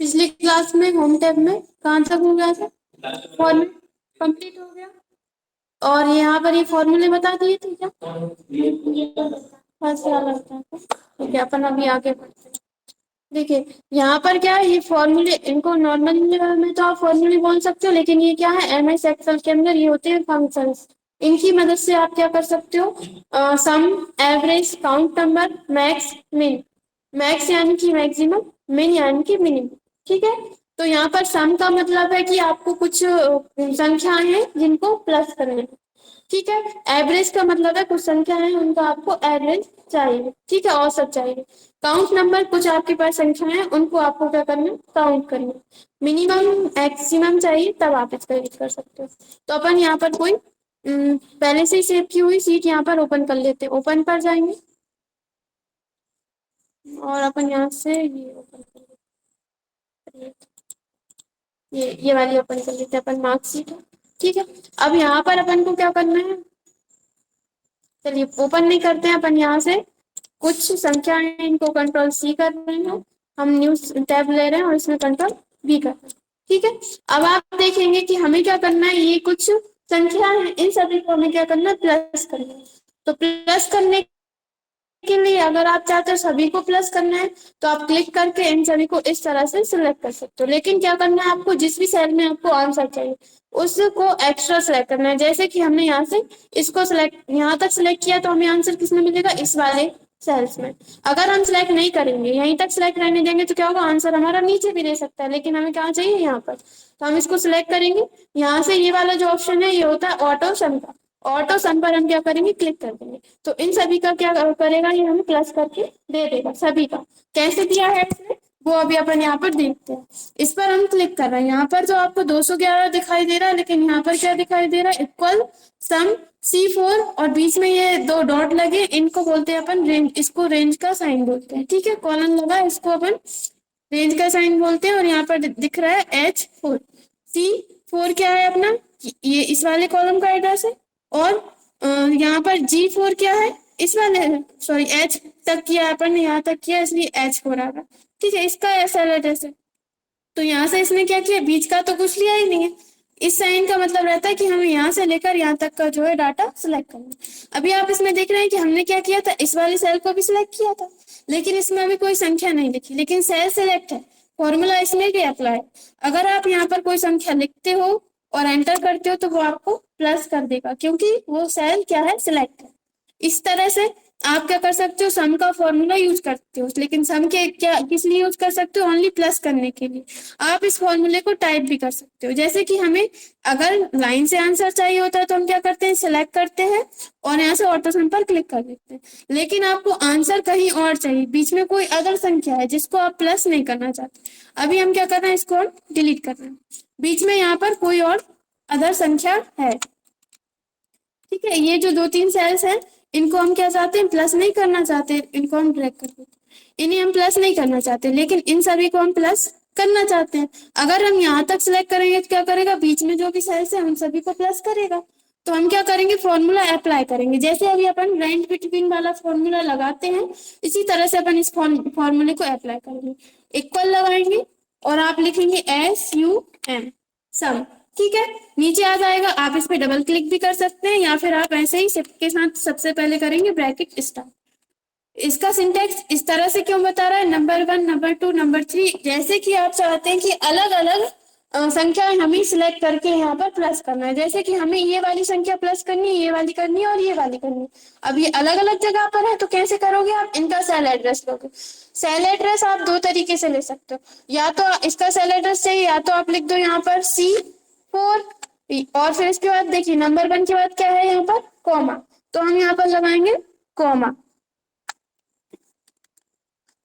पिछली क्लास में home tab में कहाँ तक हो गया था? फॉर्मूला कंप्लीट हो गया। और यहाँ पर ये फॉर्मूले बता दिए थे क्या? बस याद लगता है। ठीक है, अपन अभी आगे बढ़ते हैं। देखिए यहाँ पर क्या है, ये फॉर्मूले, इनको नॉर्मल में तो आप फॉर्मूले बोल सकते हो, लेकिन ये क्या है, एमएस एक्सेल के अंदर ये होते हैं फंक्शंस। इनकी मदद से आप क्या कर सकते हो, सम, एवरेज, काउंट नंबर, मैक्स, मिन। मैक्स यानी कि मैक्सिमम, मिन यानी कि मिनिमम। ठीक है, तो यहाँ पर सम का मतलब है कि आपको कुछ संख्याएं हैं जिनको प्लस करना है। ठीक है, एवरेज का मतलब है कुछ संख्या है उनका आपको एवरेज चाहिए। ठीक है, औसत चाहिए। काउंट नंबर, कुछ आपके पास संख्या है उनको आपको क्या करना है, काउंट करना। मिनिमम, मैक्सिमम चाहिए, तब आप इसका यूज कर सकते हो। तो अपन यहाँ पर कोई पहले से ही सेव की हुई सीट यहाँ पर ओपन कर लेते हैं। ओपन पर जाएंगे और अपन यहाँ से ये ओपन कर लेते हैं। ये वाली ओपन कर लेते हैं अपन, मार्कशीट है। ठीक है, अब यहाँ पर अपन को क्या करना है, चलिए ओपन नहीं करते हैं अपन, यहाँ से कुछ संख्या है इनको कंट्रोल सी कर रहे हैं। हम न्यूज टैब ले रहे हैं और इसमें कंट्रोल बी कर रहे हैं। ठीक है, अब आप देखेंगे कि हमें क्या करना है, ये कुछ संख्या है, इन सभी को हमें क्या करना है, प्लस करना है। तो प्लस करने के लिए अगर आप चाहते हो सभी को प्लस करना है, तो आप क्लिक करके इन सभी को इस तरह से सिलेक्ट कर सकते हो। लेकिन क्या करना है आपको, जिस भी सेल में आपको आंसर चाहिए उसको एक्स्ट्रा सेलेक्ट करना है। जैसे कि हमने यहाँ से इसको सिलेक्ट, यहाँ तक सिलेक्ट किया, तो हमें आंसर किसमें मिलेगा, इस वाले सेल्स में। अगर हम सिलेक्ट नहीं करेंगे, यहीं तक सिलेक्ट रहने देंगे, तो क्या होगा, आंसर हमारा नीचे भी रह सकता है, लेकिन हमें कहाँ चाहिए, यहाँ पर। तो हम इसको सिलेक्ट करेंगे। यहाँ से ये वाला जो ऑप्शन है, ये होता है ऑटो सम का। ऑटो सम पर हम क्या करेंगे, क्लिक कर देंगे। तो इन सभी का क्या करेगा, ये हमें प्लस करके दे देगा सभी का। कैसे दिया है इसने, वो अभी अपन यहाँ पर देखते हैं। इस पर हम क्लिक कर रहे हैं, यहाँ पर जो आपको 211 दिखाई दे रहा है, लेकिन यहाँ पर क्या दिखाई दे रहा है, इक्वल सम C4, और बीच में ये दो डॉट लगे, इनको बोलते हैं अपन रेंज, इसको रेंज का साइन बोलते हैं। ठीक है, कॉलन लगा, इसको अपन रेंज का साइन बोलते हैं। और यहाँ पर दिख रहा है H4। C4 क्या है अपना, ये इस वाले कॉलम का एड्रेस है। और यहाँ पर G4 क्या है, इस वाले, सॉरी H तक किया अपन ने, यहाँ तक किया, इसलिए H4 आ रहा। ठीक है, इसका ऐसा एड्रेस है। तो यहाँ से इसने क्या किया, बीच का तो कुछ लिया ही नहीं है। इस साइन का मतलब रहता है कि हमें यहाँ से लेकर यहाँ तक का जो है डाटा सिलेक्ट करना है। अभी आप इसमें देख रहे हैं कि हमने क्या किया था, इस वाली सेल को भी सिलेक्ट किया था, लेकिन इसमें अभी कोई संख्या नहीं लिखी, लेकिन सेल सिलेक्ट है। फॉर्मूला इसमें भी अप्लाई। अगर आप यहाँ पर कोई संख्या लिखते हो और एंटर करते हो, तो वो आपको प्लस कर देगा, क्योंकि वो सेल क्या है, सिलेक्ट है। इस तरह से आप क्या कर सकते हो, सम का फॉर्मूला यूज करते हो, लेकिन सम के क्या किस लिए यूज कर सकते हो, ओनली प्लस करने के लिए। आप इस फॉर्मूले को टाइप भी कर सकते हो। जैसे कि हमें अगर लाइन से आंसर चाहिए होता है, तो हम क्या करते हैं, सिलेक्ट करते हैं और यहाँ से ऑटो सम पर क्लिक कर देते हैं। लेकिन आपको आंसर कहीं और चाहिए, बीच में कोई अदर संख्या है जिसको आप प्लस नहीं करना चाहते, अभी हम क्या कर रहे हैं, इसको डिलीट कर रहे हैं। बीच में यहाँ पर कोई और अदर संख्या है। ठीक है, ये जो 2-3 सेल्स हैं, इनको हम क्या चाहते हैं, प्लस नहीं करना चाहते, इनको हम ड्रैग कर देते हैं। इन्हें हम प्लस नहीं करना चाहते, लेकिन इन सभी को हम प्लस करना चाहते हैं। अगर हम यहाँ तक सिलेक्ट करेंगे, तो क्या करेगा, बीच में जो भी सेल्स है उन सभी को प्लस करेगा। तो हम क्या करेंगे, फॉर्मूला अप्लाई करेंगे। जैसे अभी अपन रेंज बिटवीन वाला फॉर्मूला लगाते हैं, इसी तरह से अपन इस फॉर्मूले को अप्लाई करेंगे। इक्वल लगाएंगे और आप लिखेंगे SUM, सम। ठीक है, नीचे आ जाएगा, आप इस पे डबल क्लिक भी कर सकते हैं, या फिर आप ऐसे ही शिफ्ट के साथ सबसे पहले करेंगे ब्रैकेट स्टार। इसका सिंटेक्स इस तरह से क्यों बता रहा है, नंबर 1, नंबर 2, नंबर 3, जैसे कि आप चाहते हैं कि अलग अलग संख्या हमें सिलेक्ट करके यहाँ पर प्लस करना है। जैसे कि हमें ये वाली संख्या प्लस करनी है, ये वाली करनी है और ये वाली करनी है। अब ये अलग अलग जगह पर है, तो कैसे करोगे आप, इनका सेल एड्रेस लोगे। सेल एड्रेस आप दो तरीके से ले सकते हो, या तो इसका सेल एड्रेस चाहिए, या तो आप लिख दो यहाँ पर C4, और फिर इसके बाद देखिए नंबर 1 के बाद क्या है, यहाँ पर कॉमा, तो हम यहाँ पर लगाएंगे कॉमा।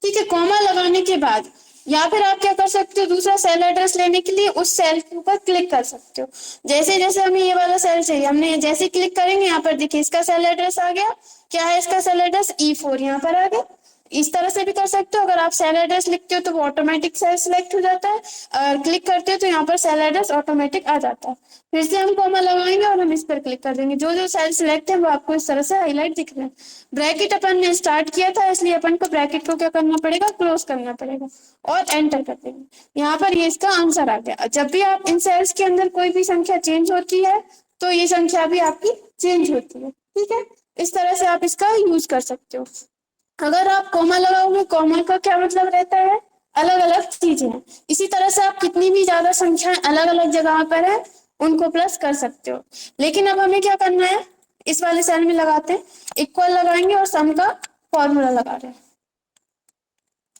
ठीक है, कॉमा लगाने के बाद या फिर आप क्या कर सकते हो, दूसरा सेल एड्रेस लेने के लिए उस सेल के ऊपर क्लिक कर सकते हो। जैसे जैसे हमें ये वाला सेल चाहिए, हमने जैसे क्लिक करेंगे, यहाँ पर देखिए इसका सेल एड्रेस आ गया। क्या है इसका सेल एड्रेस, E4 यहाँ पर आ गया। इस तरह से भी कर सकते हो। अगर आप सेल एड्रेस लिखते हो तो वो ऑटोमेटिक सेल सिलेक्ट हो जाता है, और क्लिक करते हो तो यहाँ पर सेल एड्रेस ऑटोमेटिक आ जाता है। फिर से हम कॉमा लगाएंगे और हम इस पर क्लिक कर देंगे, जो जो सेल सिलेक्ट है वो आपको इस तरह से हाईलाइट दिख रहे हैं। ब्रैकेट अपन ने स्टार्ट किया था, इसलिए अपन को ब्रैकेट को क्या करना पड़ेगा, क्लोज करना पड़ेगा और एंटर कर देंगे। यहाँ पर ये इसका आंसर आ गया। जब भी आप इन सेल्स के अंदर कोई भी संख्या चेंज होती है तो ये संख्या भी आपकी चेंज होती है। ठीक है, इस तरह से आप इसका यूज कर सकते हो। अगर आप कॉमा लगाओगे, कॉमा का क्या मतलब रहता है, अलग अलग चीजें हैं। इसी तरह से आप कितनी भी ज्यादा संख्याएं अलग अलग जगह पर है उनको प्लस कर सकते हो। लेकिन अब हमें क्या करना है, इस वाले सेल में लगाते हैं, इक्वल लगाएंगे और सम का फॉर्मूला लगा रहे हैं।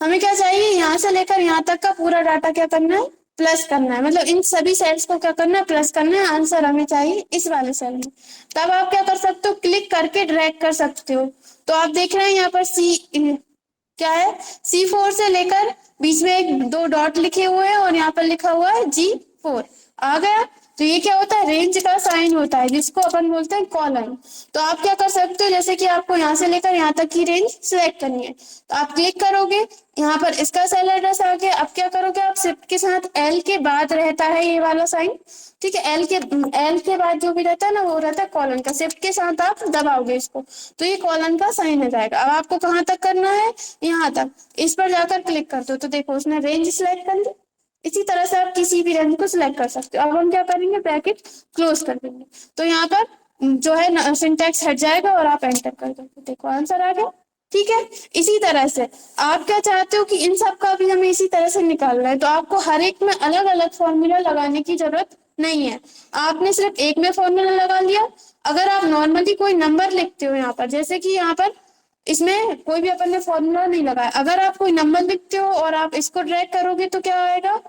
हमें क्या चाहिए, यहाँ से लेकर यहाँ तक का पूरा डाटा क्या करना है, प्लस करना है। मतलब इन सभी सेल्स को क्या करना है, प्लस करना है। आंसर हमें चाहिए इस वाले सेल में। तब आप क्या कर सकते हो, क्लिक करके ड्रैग कर सकते हो। तो आप देख रहे हैं यहाँ पर सी क्या है, C4 से लेकर बीच में एक दो डॉट लिखे हुए हैं और यहाँ पर लिखा हुआ है G4 आ गया। तो ये क्या होता है, रेंज का साइन होता है, जिसको अपन बोलते हैं कॉलन। तो आप क्या कर सकते हो, जैसे कि आपको यहाँ से लेकर यहाँ तक की रेंज सिलेक्ट करनी है, तो आप क्लिक करोगे, यहाँ पर इसका सेल एड्रेस आ गया। अब क्या करोगे, आप शिफ्ट के साथ L के बाद रहता है ये वाला साइन, ठीक है, एल के बाद जो भी रहता है ना वो रहता है कॉलन का। शिफ्ट के साथ आप दबाओगे इसको तो ये कॉलन का साइन आ जाएगा। अब आपको कहाँ तक करना है, यहाँ तक। इस पर जाकर क्लिक कर दो तो देखो उसने रेंज सिलेक्ट कर ली। इसी तरह से आप किसी भी रेंज को सिलेक्ट कर सकते हो। अब हम क्या करेंगे, ब्रैकेट क्लोज कर देंगे, तो यहाँ पर जो है सिंटैक्स हट जाएगा और आप एंटर कर दोगे, देखो आंसर आ गया। ठीक है, इसी तरह से आप क्या चाहते हो कि इन सब का भी हमें इसी तरह से निकालना है, तो आपको हर एक में अलग अलग फॉर्मूला लगाने की जरूरत नहीं है। आपने सिर्फ एक में फॉर्मूला लगा लिया। अगर आप नॉर्मली कोई नंबर लिखते हो यहाँ पर, जैसे कि यहाँ पर इसमें कोई भी अपन ने फॉर्मूला नहीं लगाया, अगर आप कोई नंबर लिखते हो और आप इसको ड्रैग करोगे तो क्या आएगा,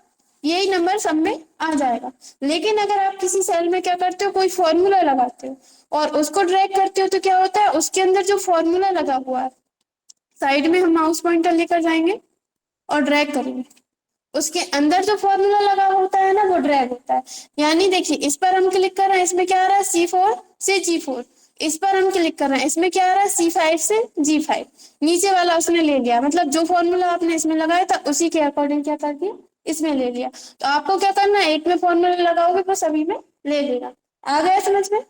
यही नंबर सब में आ जाएगा। लेकिन अगर आप किसी सेल में क्या करते हो, कोई फॉर्मूला लगाते हो और उसको ड्रैग करते हो तो क्या होता है, उसके अंदर जो फॉर्मूला लगा हुआ है साइड में हम माउस पॉइंटर लेकर जाएंगे और ड्रैग करेंगे, उसके अंदर जो फॉर्मूला लगा होता है ना वो ड्रैग होता है। यानी देखिए इस पर हम क्लिक कर रहे हैं, इसमें क्या आ रहा है, C4 से G4। इस पर हम क्लिक कर रहे हैं, इसमें क्या आ रहा है, C5 से G5। नीचे वाला उसने ले लिया, मतलब जो फॉर्मूला आपने इसमें लगाया था उसी के अकॉर्डिंग क्या कर दिया, इसमें ले लिया। तो आपको क्या करना है, एक में फॉर्मूला लगाओगे तो सभी में ले लेगा। आ गया समझ में।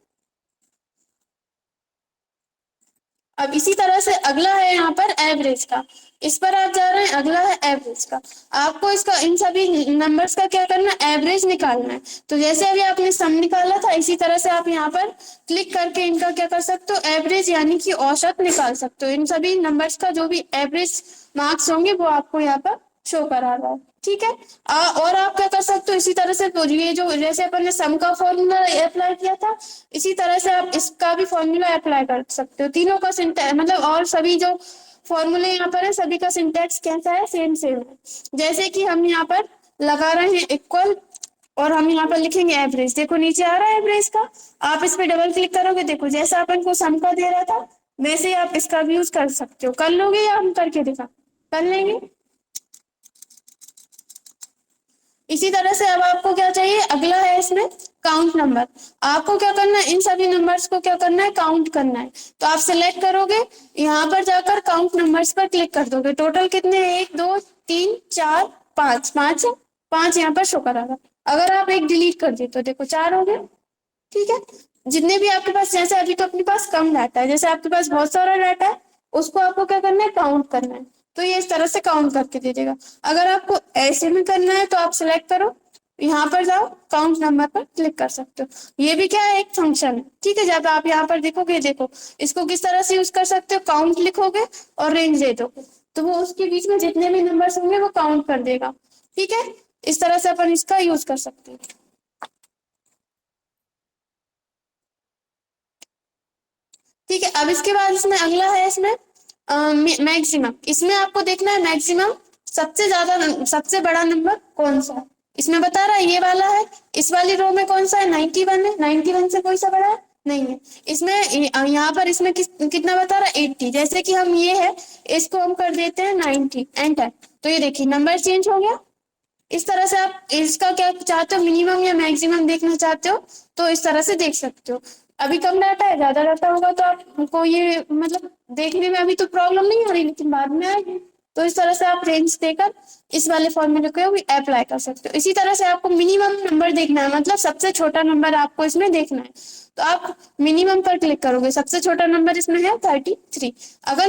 अब इसी तरह से अगला है यहाँ पर एवरेज का, इस पर आप जा रहे हैं, अगला है एवरेज का। आपको इसका इन सभी नंबर्स का क्या करना है, एवरेज निकालना है। तो जैसे अभी आपने सम निकाला था, इसी तरह से आप यहाँ पर क्लिक करके इनका क्या कर सकते हो, एवरेज यानी कि औसत निकाल सकते हो। इन सभी नंबर्स का जो भी एवरेज मार्क्स होंगे वो आपको यहाँ पर शो करा रहा है। ठीक है, और आप क्या कर सकते हो, इसी तरह से तो ये जो जैसे अपन ने सम का फॉर्मूला अप्लाई किया था, इसी तरह से आप इसका भी फॉर्मूला अप्लाई कर सकते हो। तीनों का सिंटैक्स मतलब, और सभी जो फॉर्मूले यहाँ पर है सभी का सिंटैक्स कैसा है, सेम सेम है। जैसे कि हम यहाँ पर लगा रहे हैं इक्वल और हम यहाँ पर लिखेंगे एवरेज, देखो नीचे आ रहा है एवरेज का। आप इस पे डबल क्लिक करोगे, देखो जैसा अपन को सम का दे रहा था वैसे ही आप इसका भी यूज कर सकते हो। कर लोगे या हम करके दिखा, कर लेंगे। इसी तरह से अब आपको क्या चाहिए, अगला है इसमें काउंट नंबर। आपको क्या करना है, इन सभी नंबर्स को क्या करना है, काउंट करना है। तो आप सिलेक्ट करोगे, यहाँ पर जाकर काउंट नंबर्स पर क्लिक कर दोगे। टोटल कितने हैं, 1 2 3 4 5, पांच यहाँ पर शो करागा। अगर आप एक डिलीट कर दे तो देखो 4 हो गए। ठीक है, जितने भी आपके पास, जैसे अभी तो अपने पास कम डाटा है, जैसे आपके पास बहुत सारा डाटा है उसको आपको क्या करना है, काउंट करना है। तो ये इस तरह से काउंट करके दे देगा। अगर आपको ऐसे में करना है तो आप सिलेक्ट करो, यहाँ पर जाओ, काउंट नंबर पर क्लिक कर सकते हो। ये भी क्या है, एक फंक्शन है। ठीक है, जब आप यहाँ पर देखोगे, देखो इसको किस तरह से यूज कर सकते हो, काउंट लिखोगे और रेंज दे दोगे तो वो उसके बीच में जितने भी नंबर होंगे वो काउंट कर देगा। ठीक है, इस तरह से अपन इसका यूज कर सकते हैं। ठीक है, अब इसके बाद इसमें अगला है इसमें मैक्सिमम। इसमें आपको देखना है मैक्सिमम सबसे ज्यादा सबसे बड़ा नंबर कौन सा है। इसमें बता रहा है ये वाला है। इस वाली रो में कौन सा है, 91 है। 91 से कोई सा बड़ा है नहीं है। इसमें यहाँ पर इसमें कितना बता रहा है, 80। जैसे कि हम ये है, इसको हम कर देते हैं 90, एंटर। तो ये देखिए नंबर चेंज हो गया। इस तरह से आप इसका क्या चाहते हो, मिनिमम या मैक्सिमम देखना चाहते हो तो इस तरह से देख सकते हो। अभी कम डाटा है, ज्यादा डाटा होगा तो आपको ये मतलब देखने में अभी तो प्रॉब्लम नहीं आ रही, लेकिन बाद में आएगी। तो इस तरह से आप रेंज देकर इस वाले फॉर्मूले को भी अप्लाई कर सकते हो। इसी तरह से आपको मिनिमम नंबर देखना है, मतलब सबसे छोटा नंबर आपको इसमें देखना है। तो आप मिनिमम पर क्लिक करोगे, सबसे छोटा नंबर इसमें है 33। अगर